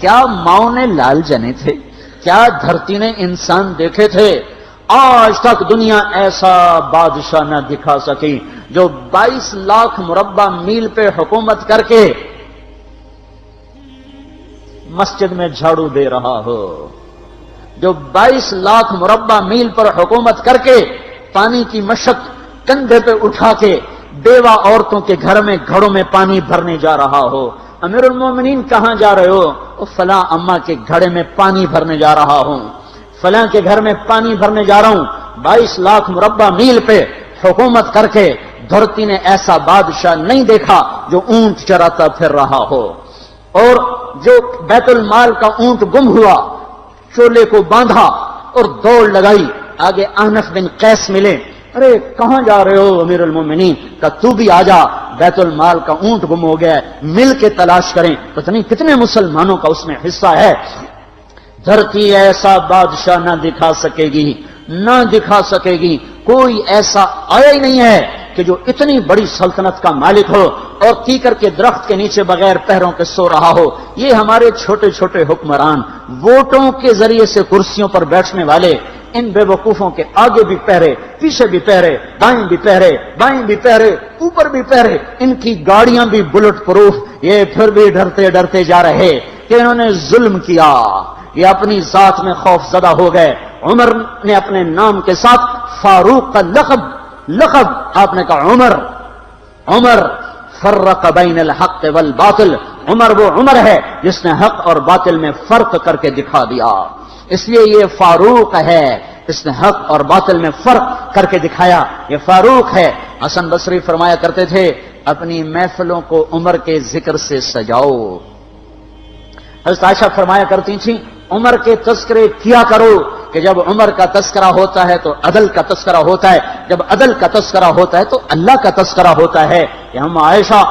کیا ماؤں نے لال جنے تھے؟ کیا دھرتی نے انسان دیکھے تھے؟ آج تک دنیا ایسا بادشاہ نہ دکھا سکی جو 22 لاکھ مربع میل پہ حکومت کر کے مسجد میں جھاڑو دے رہا ہو، جو 22 لاکھ مربع میل پر حکومت کر کے پانی کی مشق کندھے پہ اٹھا کے بیوہ عورتوں کے گھر میں گھڑوں میں پانی بھرنے جا رہا ہو۔ امیر المومنین کہاں جا رہے ہو؟ فلاں اماں کے گھڑے میں پانی بھرنے جا رہا ہوں، فلاں کے گھر میں پانی بھرنے جا رہا ہوں۔ 22 لاکھ مربع میل پہ حکومت کر کے دھرتی نے ایسا بادشاہ نہیں دیکھا جو اونٹ چراتا پھر رہا ہو، اور جو بیت المال کا اونٹ گم ہوا چولے کو باندھا اور دوڑ لگائی، آگے احنف بن قیس ملے، ارے کہاں جا رہے ہو امیر المومنین؟ کہ تو بھی آ جا، بیت المال کا اونٹ گم ہو گیا ہے، مل کے تلاش کریں۔ پتہ نہیں کتنے مسلمانوں کا اس میں حصہ ہے۔ دھرتی ایسا بادشاہ نہ دکھا سکے گی، نہ دکھا سکے گی، کوئی ایسا آیا ہی نہیں ہے کہ جو اتنی بڑی سلطنت کا مالک ہو اور کیکر کے درخت کے نیچے بغیر پہروں کے سو رہا ہو۔ یہ ہمارے چھوٹے چھوٹے حکمران، ووٹوں کے ذریعے سے کرسیوں پر بیٹھنے والے، ان بے وقوفوں کے آگے بھی پہرے، پیچھے بھی پہرے، دائیں بھی پہرے، بائیں بھی پہرے، اوپر بھی پہرے، ان کی گاڑیاں بھی بلٹ پروف، یہ پھر بھی ڈرتے ڈرتے جا رہے کہ انہوں نے ظلم کیا، یہ اپنی ذات میں خوف زدہ ہو گئے۔ عمر نے اپنے نام کے ساتھ فاروق کا لقب آپ نے کہا عمر فرق بین الحق والباطل، عمر وہ عمر ہے جس نے حق اور باطل میں فرق کر کے دکھا دیا، اس لیے یہ فاروق ہے، اس نے حق اور باطل میں فرق کر کے دکھایا، یہ فاروق ہے۔ حسن بصری فرمایا کرتے تھے اپنی محفلوں کو عمر کے ذکر سے سجاؤ۔ حضرت عائشہ فرمایا کرتی تھیں عمر کے تذکرے کیا کرو کہ جب عمر کا تذکرہ ہوتا ہے تو عدل کا تذکرہ ہوتا ہے، جب عدل کا تذکرہ ہوتا ہے تو اللہ کا تذکرہ ہوتا ہے۔ کہ ہم عائشہ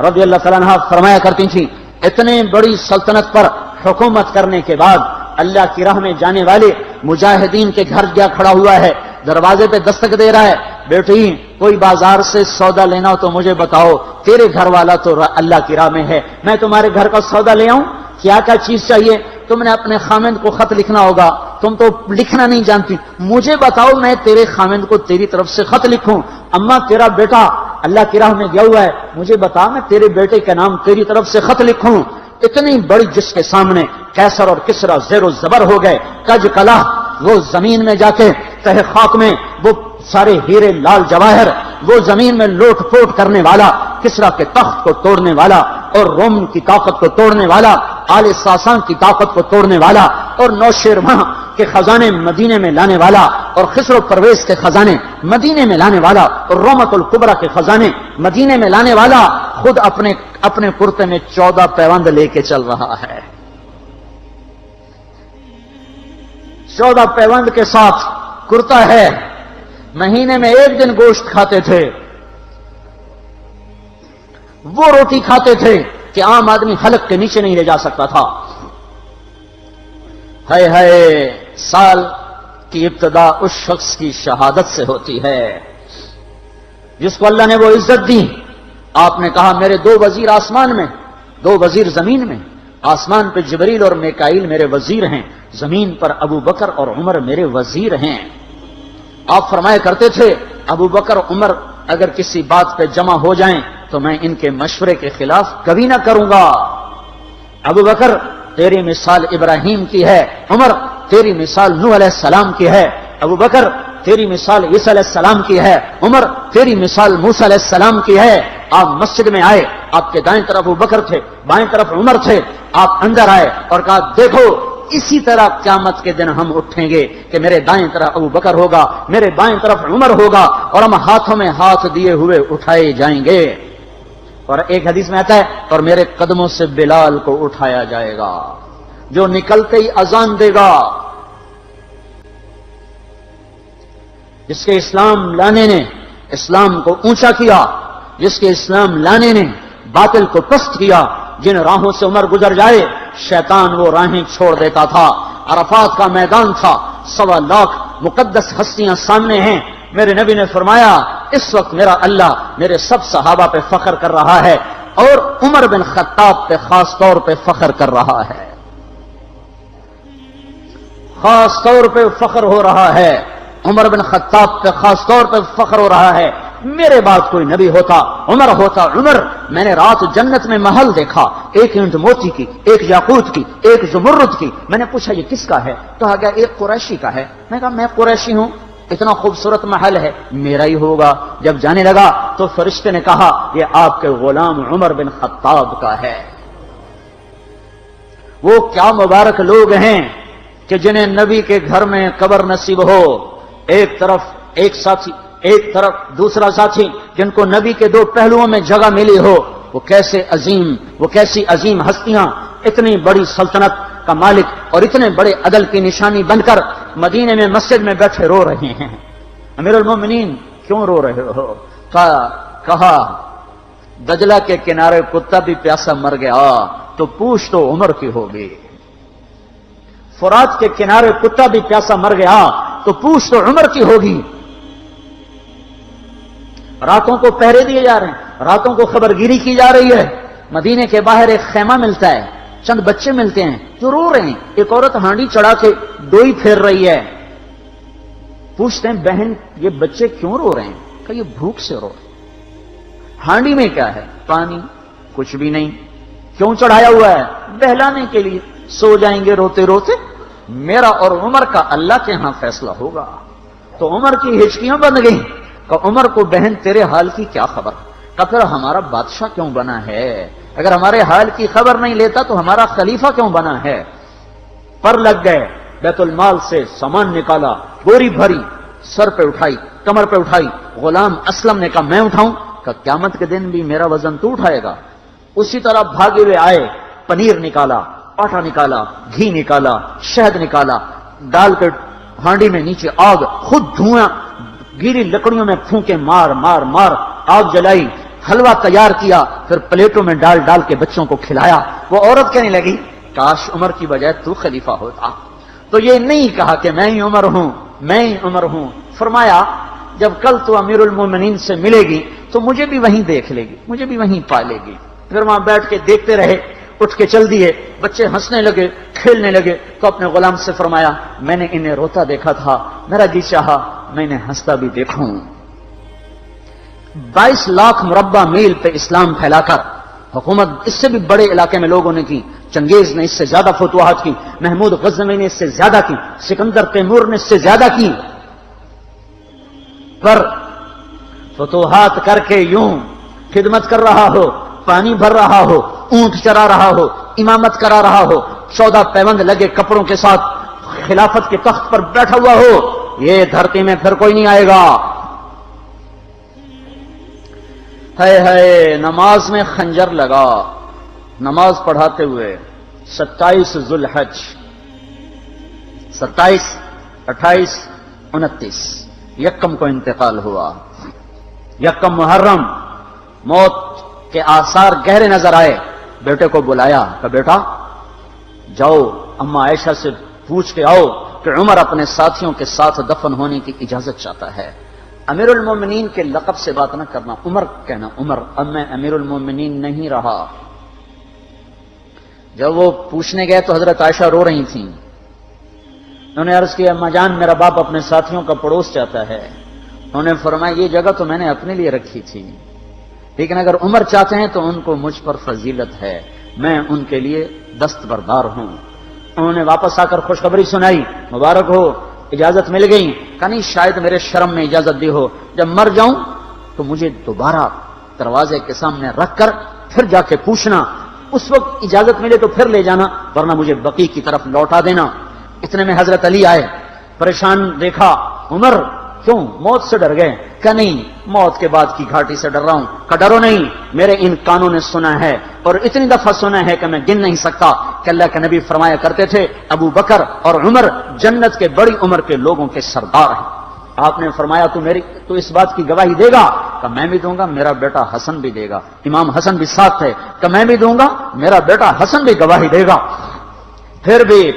رضی اللہ تعالیٰ عنہا فرمایا کرتی تھیں اتنے بڑی سلطنت پر حکومت کرنے کے بعد اللہ کی راہ میں جانے والے مجاہدین کے گھر جا کھڑا ہوا ہے، دروازے پہ دستک دے رہا ہے، بیٹی کوئی بازار سے سودا لینا ہو تو مجھے بتاؤ، تیرے گھر والا تو اللہ کی راہ میں ہے، میں تمہارے گھر کا سودا لے آؤں، کیا کیا چیز چاہیے؟ تم نے اپنے خامند کو خط لکھنا ہوگا، تم تو لکھنا نہیں جانتی، مجھے بتاؤ میں تیرے خامند کو تیری طرف سے خط لکھوں۔ اما تیرا بیٹا اللہ کی راہ میں گیا ہوا ہے، مجھے بتا میں تیرے بیٹے کے نام تیری طرف سے خط لکھوں۔ اتنی بڑی جس کے سامنے قیصر اور کسرا زیر و زبر ہو گئے، کج کلا، وہ زمین میں جا کے تہ خاک میں وہ سارے ہیرے لال جواہر، وہ زمین میں لوٹ پوٹ کرنے والا، کسرا کے تخت کو توڑنے والا اور روم کی طاقت کو توڑنے والا، آل ساسان کی طاقت کو توڑنے والا اور نوشیروان کے خزانے مدینے میں لانے والا اور خسرو پرویز کے خزانے مدینے میں لانے والا اور رومت الکبرا کے خزانے مدینے میں لانے والا خود اپنے کرتے میں 14 پیوند لے کے چل رہا ہے، 14 پیوند کے ساتھ کرتا ہے، مہینے میں 1 دن گوشت کھاتے تھے، وہ روٹی کھاتے تھے کہ عام آدمی حلق کے نیچے نہیں لے جا سکتا تھا۔ ہے سال کی ابتدا اس شخص کی شہادت سے ہوتی ہے جس کو اللہ نے وہ عزت دی۔ آپ نے کہا میرے 2 وزیر آسمان میں، 2 وزیر زمین میں، آسمان پہ جبریل اور میکائیل میرے وزیر ہیں، زمین پر ابو بکر اور عمر میرے وزیر ہیں۔ آپ فرمایا کرتے تھے ابو بکر عمر اگر کسی بات پہ جمع ہو جائیں تو میں ان کے مشورے کے خلاف کبھی نہ کروں گا۔ ابو بکر تیری مثال ابراہیم کی ہے، عمر تیری مثال نوح علیہ السلام کی ہے، ابو بکر تیری مثال عیسیٰ علیہ السلام کی ہے، عمر تیری مثال موسیٰ علیہ السلام کی ہے۔ آپ مسجد میں آئے، آپ کے دائیں طرف ابو بکر تھے، بائیں طرف عمر تھے، آپ اندر آئے اور کہا دیکھو اسی طرح قیامت کے دن ہم اٹھیں گے کہ میرے دائیں طرف ابو بکر ہوگا، میرے بائیں طرف عمر ہوگا اور ہم ہاتھوں میں ہاتھ دیے ہوئے اٹھائے جائیں گے۔ اور ایک حدیث میں آتا ہے اور میرے قدموں سے بلال کو اٹھایا جائے گا جو نکلتے ہی اذان دے گا۔ جس کے اسلام لانے نے اسلام کو اونچا کیا، جس کے اسلام لانے نے باطل کو پست کیا، جن راہوں سے عمر گزر جائے شیطان وہ راہیں چھوڑ دیتا تھا۔ عرفات کا میدان تھا، 1.25 لاکھ مقدس ہستیاں سامنے ہیں۔ میرے نبی نے فرمایا اس وقت میرا اللہ میرے سب صحابہ پہ فخر کر رہا ہے اور عمر بن خطاب پہ خاص طور پہ فخر کر رہا ہے۔ خاص طور پہ فخر ہو رہا ہے، عمر بن خطاب پہ خاص طور پہ فخر ہو رہا ہے، میرے بعد کوئی نبی ہوتا عمر ہوتا۔ عمر، میں نے رات جنت میں محل دیکھا، ایک اینٹ موتی کی، ایک یاقوت کی، ایک زمرد کی۔ میں نے پوچھا یہ کس کا ہے؟ تو کہا گیا ایک قریشی کا ہے۔ میں کہا میں قریشی ہوں، اتنا خوبصورت محل ہے، میرا ہی ہوگا۔ جب جانے لگا تو فرشتے نے کہا یہ آپ کے غلام عمر بن خطاب کا ہے۔ وہ کیا مبارک لوگ ہیں کہ جنہیں نبی کے گھر میں قبر نصیب ہو، ایک طرف ایک ساتھی، ایک طرف دوسرا ساتھی، جن کو نبی کے دو پہلوؤں میں جگہ ملی ہو۔ وہ کیسی عظیم ہستیاں، اتنی بڑی سلطنت کا مالک اور اتنے بڑے عدل کی نشانی بن کر مدینے میں مسجد میں بیٹھے رو رہے ہیں۔ امیر المومنین کیوں رو رہے ہو؟ کہا دجلہ کے کنارے کتا بھی پیاسا مر گیا تو پوچھ تو عمر کی ہوگی، فرات کے کنارے کتا بھی پیاسا مر گیا تو پوچھ تو عمر کی ہوگی۔ راتوں کو پہرے دیے جا رہے ہیں، راتوں کو خبرگیری کی جا رہی ہے۔ مدینے کے باہر ایک خیمہ ملتا ہے، چند بچے ملتے ہیں جو رو رہے ہیں۔ ایک عورت ہانڈی چڑھا کے ڈوئی پھیر رہی ہے۔ پوچھتے ہیں بہن یہ بچے کیوں رو رہے ہیں؟ کہ یہ بھوک سے رو رہے ہیں۔ ہانڈی میں کیا ہے؟ پانی، کچھ بھی نہیں۔ کیوں چڑھایا ہوا ہے؟ بہلانے کے لیے، سو جائیں گے روتے روتے۔ میرا اور عمر کا اللہ کے ہاں فیصلہ ہوگا۔ تو عمر کی ہچکیاں بن گئیں کہ عمر کو بہن تیرے حال کی کیا خبر؟ کہ پھر ہمارا بادشاہ کیوں بنا ہے؟ اگر ہمارے حال کی خبر نہیں لیتا تو ہمارا خلیفہ کیوں بنا ہے؟ پر لگ گئے، بیت المال سے سامان نکالا، بوری بھری، سر پہ اٹھائی، کمر پہ اٹھائی۔ غلام اسلم نے کہا میں اٹھاؤں؟ کہ قیامت کے دن بھی میرا وزن تو اٹھائے گا۔ اسی طرح بھاگے ہوئے آئے، پنیر نکالا، آٹا نکالا، گھی نکالا، شہد نکالا، ڈال کے ہانڈی میں نیچے آگ، خود دھواں، گیلی لکڑیوں میں پھونکے مار مار مار آگ جلائی، حلوہ تیار کیا، پھر پلیٹوں میں ڈال ڈال کے بچوں کو کھلایا۔ وہ عورت کہنے لگی کاش عمر کی بجائے تو خلیفہ ہوتا۔ تو یہ نہیں کہا کہ میں ہی عمر ہوں، میں ہی عمر ہوں۔ فرمایا جب کل تو امیر المومنین سے ملے گی تو مجھے بھی وہیں دیکھ لے گی، مجھے بھی وہیں پالے گی۔ پھر وہاں بیٹھ کے دیکھتے رہے، اٹھ کے چل دیے۔ بچے ہنسنے لگے، کھیلنے لگے، تو اپنے غلام سے فرمایا میں نے انہیں روتا دیکھا تھا، میرا جی چاہا میں انہیں ہنستا بھی دیکھوں۔ 22 لاکھ مربع میل پہ اسلام پھیلا کر حکومت اس سے بھی بڑے علاقے میں لوگوں نے کی۔ چنگیز نے اس سے زیادہ فتوحات کی، محمود غزنوی نے اس سے زیادہ کی، سکندر تیمور نے اس سے زیادہ کی۔ پر فتوحات کر کے یوں خدمت کر رہا ہو، پانی بھر رہا ہو، اونٹ چرا رہا ہو، امامت کرا رہا ہو، 14 پیوند لگے کپڑوں کے ساتھ خلافت کے تخت پر بیٹھا ہوا ہو، یہ دھرتی میں پھر کوئی نہیں آئے گا۔ ہے نماز میں خنجر لگا، نماز پڑھاتے ہوئے 27 ذوالحج، 27، 28، 29 یکم کو انتقال ہوا۔ یکم محرم موت کے آثار گہرے نظر آئے۔ بیٹے کو بلایا کہ بیٹا جاؤ اما عائشہ سے پوچھ کے آؤ کہ عمر اپنے ساتھیوں کے ساتھ دفن ہونے کی اجازت چاہتا ہے۔ امیر المومنین کے لقب سے بات نہ کرنا، عمر کہنا، عمر، اب میں امیر المومنین نہیں رہا۔ جب وہ پوچھنے گئے تو حضرت عائشہ رو رہی تھیں۔ انہوں نے عرض کیا اما جان میرا باپ اپنے ساتھیوں کا پڑوس چاہتا ہے۔ انہوں نے فرمایا یہ جگہ تو میں نے اپنے لیے رکھی تھی، لیکن اگر عمر چاہتے ہیں تو ان کو مجھ پر فضیلت ہے، میں ان کے لیے دستبردار ہوں۔ انہوں نے واپس آ کر خوشخبری سنائی، مبارک ہو اجازت مل گئی۔ کہا نہیں شاید میرے شرم میں اجازت دی ہو، جب مر جاؤں تو مجھے دوبارہ دروازے کے سامنے رکھ کر پھر جا کے پوچھنا، اس وقت اجازت ملے تو پھر لے جانا، ورنہ مجھے بقی کی طرف لوٹا دینا۔ اتنے میں حضرت علی آئے، پریشان دیکھا، عمر کیوں موت سے ڈر گئے؟ کہ نہیں موت کے بعد کی گھاٹی سے ڈر رہا ہوں۔ کہ ڈرو نہیں، میرے ان کانوں نے سنا ہے اور اتنی دفعہ سنا ہے کہ میں گن نہیں سکتا کہ اللہ کے نبی فرمایا کرتے تھے ابو بکر اور عمر جنت کے بڑی عمر کے لوگوں کے سردار ہیں۔ آپ نے فرمایا تو اس بات کی گواہی دے گا؟ کہ میں بھی دوں گا، میرا بیٹا حسن بھی دے گا۔ امام حسن بھی ساتھ تھے۔ کہ میں بھی دوں گا، میرا بیٹا حسن بھی گواہی دے گا۔ پھر بھی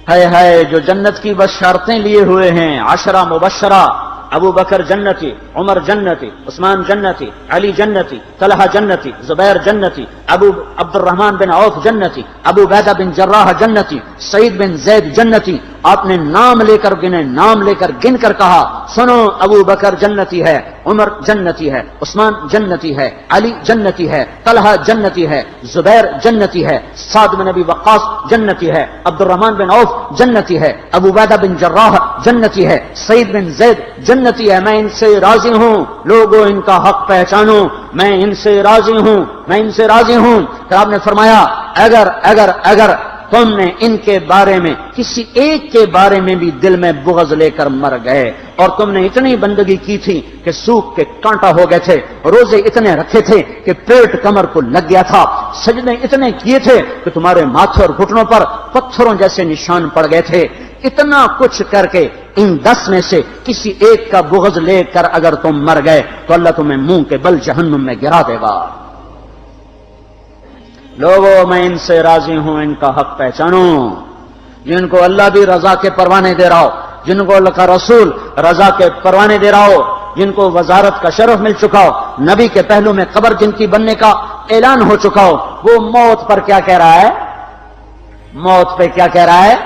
ہے جو جنت کی بشارتیں لیے ہوئے ہیں، 10 مبشرہ ابو بکر جنتی، عمر جنتی، عثمان جنتی، علی جنتی، طلحہ جنتی، زبیر جنتی، ابو عبد الرحمن بن عوف جنتی، ابو عبیدہ بن جراح جنتی، سعید بن زید جنتی. آپ نے نام لے کر گنے، نام لے کر گن کر کہا سنو ابو بکر جنتی ہے، عمر جنتی ہے، عثمان جنتی ہے، علی جنتی ہے، طلحہ جنتی ہے، زبیر جنتی ہے، سعد بن ابی وقاص جنتی ہے، عبد الرحمن بن عوف جنتی ہے، ابو عبیدہ بن جراح جنتی ہے، سعید بن زید جنتی ہے. میں ان سے راضی ہوں، لوگوں ان کا حق پہچانو، میں ان سے راضی ہوں، میں ان سے راضی ہوں. پھر آپ نے فرمایا اگر اگر اگر تم نے ان کے بارے میں کسی ایک کے بارے میں بھی دل میں بغض لے کر مر گئے اور تم نے اتنی بندگی کی تھی کہ سوکھ کے کانٹا ہو گئے تھے، روزے اتنے رکھے تھے کہ پیٹ کمر کو لگ گیا تھا، سجدے اتنے کیے تھے کہ تمہارے ماتھے اور گھٹنوں پر پتھروں جیسے نشان پڑ گئے تھے، اتنا کچھ کر کے ان 10 میں سے کسی ایک کا بغض لے کر اگر تم مر گئے تو اللہ تمہیں منہ کے بل جہنم میں گرا دے گا. لوگوں میں ان سے راضی ہوں، ان کا حق پہچانو. جن کو اللہ بھی رضا کے پروانے دے رہا ہو، جن کو اللہ کا رسول رضا کے پروانے دے رہا ہو، جن کو وزارت کا شرف مل چکا ہو، نبی کے پہلو میں قبر جن کی بننے کا اعلان ہو چکا ہو، وہ موت پر کیا کہہ رہا ہے؟ موت پہ کیا کہہ رہا ہے؟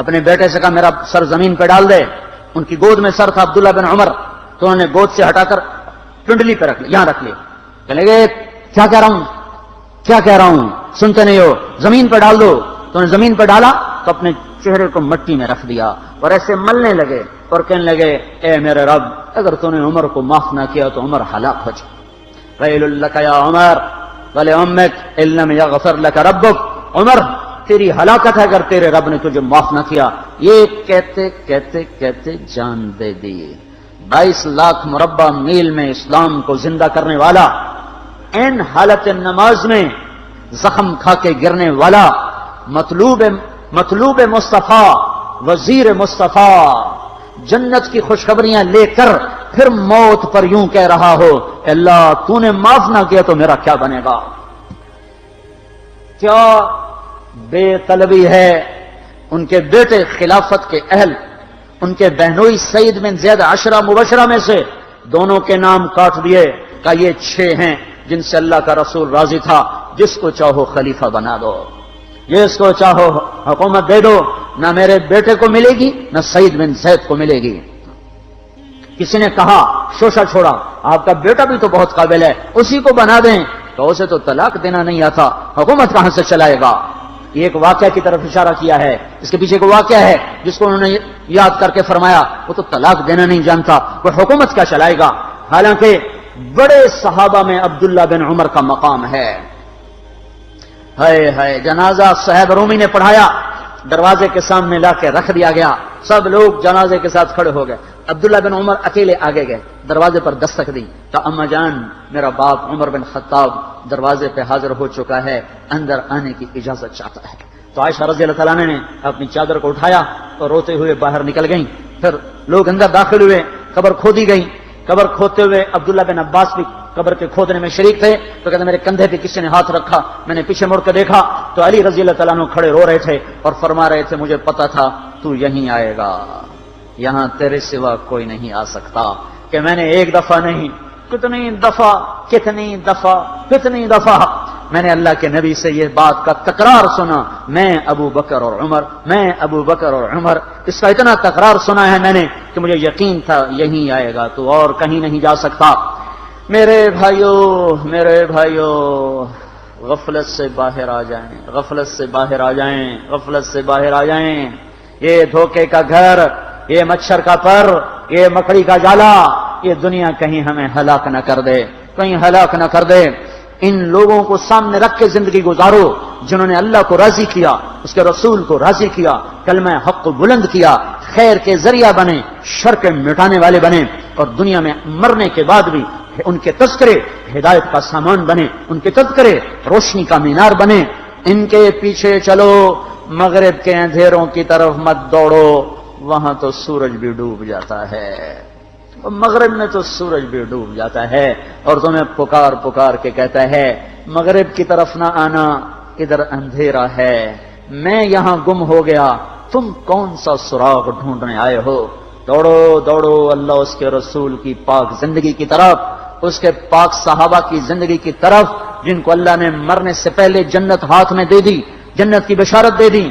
اپنے بیٹے سے کہا میرا سر زمین پہ ڈال دے. ان کی گود میں سر تھا عبداللہ بن عمر، تو انہوں نے گود سے ہٹا کر پنڈلی پہ رکھ لیا، یہاں رکھ لیا. کہنے گے کیا کہہ رہا ہوں، کیا کہہ رہا ہوں، سنتے نہیں ہو، زمین پہ ڈال دو. تو انہوں نے زمین پہ ڈالا تو اپنے چہرے کو مٹی میں رکھ دیا اور ایسے ملنے لگے اور کہنے لگے اے میرے رب اگر تو نے عمر کو معاف نہ کیا تو عمر ہلاک ہو جائے. ویل لک یا عمر ولامک ان لم یغفر لک ربک. عمر تیری ہلاکت ہے اگر تیرے رب نے تجھے معاف نہ کیا. یہ کہتے کہتے کہتے جان دے دی. 22 لاکھ مربع میل میں اسلام کو زندہ کرنے والا، این حالت نماز میں زخم کھا کے گرنے والا، مطلوب مصطفیٰ، وزیر مصطفیٰ، جنت کی خوشخبریاں لے کر پھر موت پر یوں کہہ رہا ہو اللہ تو نے معاف نہ کیا تو میرا کیا بنے گا. کیا بے طلبی ہے. ان کے بیٹے خلافت کے اہل، ان کے بہنوئی سعید بن زید 10 مبشرہ میں سے دونوں کے نام کاٹ دیے کہ یہ 6 ہیں جن سے اللہ کا رسول راضی تھا، جس کو چاہو خلیفہ بنا دو، جس کو چاہو حکومت دے دو، نہ میرے بیٹے کو ملے گی نہ سعید بن زید کو ملے گی. کسی نے کہا شوشہ چھوڑا آپ کا بیٹا بھی تو بہت قابل ہے اسی کو بنا دیں، تو اسے تو طلاق دینا نہیں آتا، حکومت کہاں سے چلائے گا. یہ ایک واقعہ کی طرف اشارہ کیا ہے. اس کے پیچھے کو واقعہ ہے جس کو انہوں نے یاد کر کے فرمایا وہ تو طلاق دینا نہیں جانتا، وہ حکومت کیا چلائے گا. حالانکہ بڑے صحابہ میں عبداللہ بن عمر کا مقام ہے. ہے جنازہ صہیب رومی نے پڑھایا، دروازے کے سامنے لا کے رکھ دیا گیا، سب لوگ جنازے کے ساتھ کھڑے ہو گئے. عبداللہ بن عمر اکیلے آگے گئے، دروازے پر دستک دی تو اما جان میرا باپ عمر بن خطاب دروازے پہ حاضر ہو چکا ہے، اندر آنے کی اجازت چاہتا ہے. تو عائشہ رضی اللہ تعالیٰ نے اپنی چادر کو اٹھایا اور روتے ہوئے باہر نکل گئیں. پھر لوگ اندر داخل ہوئے، قبر کھودی گئی. قبر کھودتے ہوئے عبداللہ بن عباس بھی قبر کے کھودنے میں شریک تھے. تو کہتے میرے کندھے پہ کسی نے ہاتھ رکھا، میں نے پیچھے مڑ کے دیکھا تو علی رضی اللہ تعالیٰ عنہ کھڑے رو رہے تھے اور فرما رہے تھے مجھے پتا تھا تو یہیں آئے گا، یہاں تیرے سوا کوئی نہیں آ سکتا. کہ میں نے ایک دفعہ نہیں کتنی دفعہ میں نے اللہ کے نبی سے یہ بات کا تکرار سنا، میں ابو بکر اور عمر، اس کا اتنا تکرار سنا ہے میں نے کہ مجھے یقین تھا یہیں آئے گا، تو اور کہیں نہیں جا سکتا. میرے بھائیو غفلت سے باہر آ جائیں. یہ دھوکے کا گھر، یہ مچھر کا پر، یہ مکڑی کا جالا، یہ دنیا کہیں ہمیں ہلاک نہ کر دے. ان لوگوں کو سامنے رکھ کے زندگی گزارو جنہوں نے اللہ کو راضی کیا، اس کے رسول کو راضی کیا، کلمہ حق کو بلند کیا، خیر کے ذریعہ بنے، شر کے مٹانے والے بنے، اور دنیا میں مرنے کے بعد بھی ان کے تذکرے ہدایت کا سامان بنے، ان کے تذکرے روشنی کا مینار بنے. ان کے پیچھے چلو، مغرب کے اندھیروں کی طرف مت دوڑو، وہاں تو سورج بھی ڈوب جاتا ہے، مغرب میں تو سورج بھی ڈوب جاتا ہے اور تمہیں پکار کے کہتا ہے مغرب کی طرف نہ آنا، ادھر اندھیرا ہے، میں یہاں گم ہو گیا، تم کون سا سراغ ڈھونڈنے آئے ہو. دوڑو دوڑو اللہ اس کے رسول کی پاک زندگی کی طرف، اس کے پاک صحابہ کی زندگی کی طرف، جن کو اللہ نے مرنے سے پہلے جنت ہاتھ میں دے دی، جنت کی بشارت دے دی۔